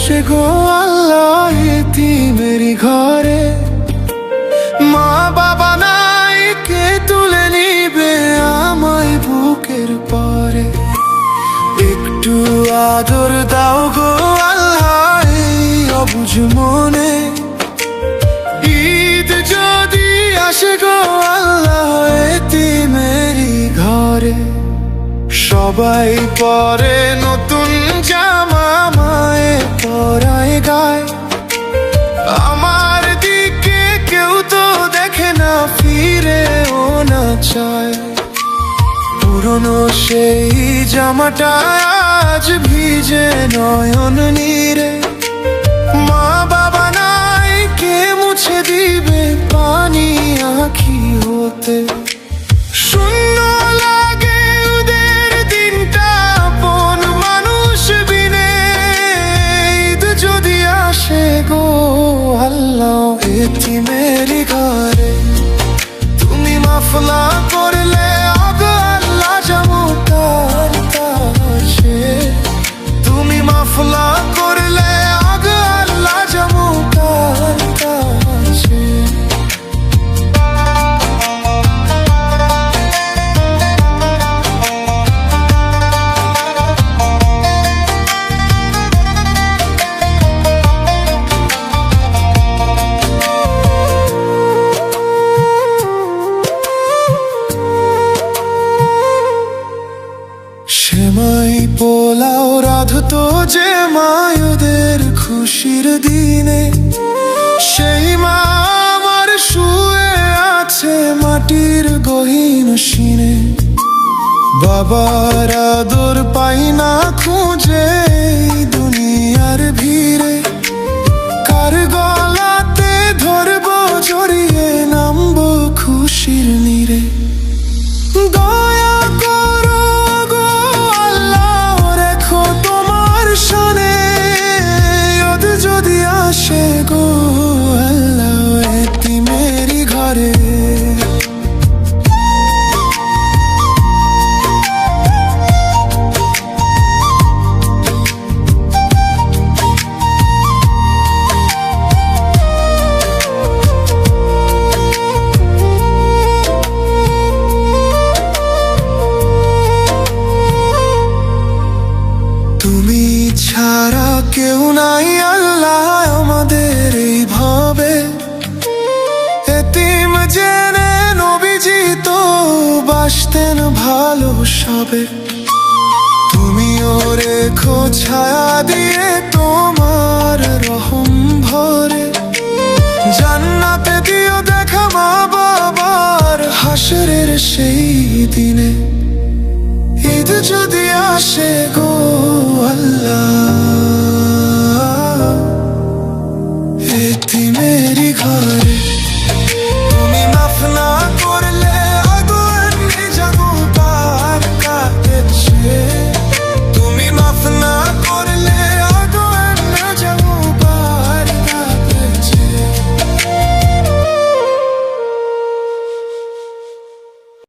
আসে গো আল্লাহ এতিমেরি ঘরে। মা বাবা নাই, কে তুলে নিবে আমায় বুকের পরে। একটু আদর দাও গো আল্লাহ এই অবুঝ মনে। ঈদ যদি আসে গো আল্লাহ এতিমেরি ঘরে। সবাই পরে নতুন জামা, মায়ে পরায় গায়। আমার দিকে কেউ তো দেখে না, ফিরেও না চায়। পুরনো সেই জামাটা আজ ভিজে নয়ন নীরে। মা বাবা নাই, কে মুছে দিবে পানি আঁখি হতে। শূন্য লাগে ওদের দিনটা আপন মানুষ বিনে। ঈদ যদি আসে গো আল্লাহ এতিমেরি ঘরে। তুমি মাফলা করলে আগো আল্লাহ যাবো তার কাছে। তুমি মাফলা করলে আগো আল্লাহ যাবো তার কাছে। সেমাই পোলাও রাধতো যে মায়েদের খুশির দিনে। সেই মা আমার শুয়ে আছে মাটির গহীন সিনে। বাবার আদর পাই না খুঁজে দুনিয়ার ভিড়ে। কার গলাতে ধরবো জড়িয়ে, নামবো খুশির নীরে। দয়া করো গো আল্লাহ রেখো তোমার শানে। ঈদ যদি আসে গো আল্লাহ এতিমেরি ঘরে। তুমি ছাড়া কেউ নাই আল্লাহ আমাদের এইভাবে। এতিম জেনে নবীজি তো বাসতেন ভালো সবে। তুমিও রেখো ছায়া দিয়ে তোমার রহম ভরে। জান্নাতে দিও দেখা মা বাবার হাসরের সেই দিনে। ঈদ যদি আসে গো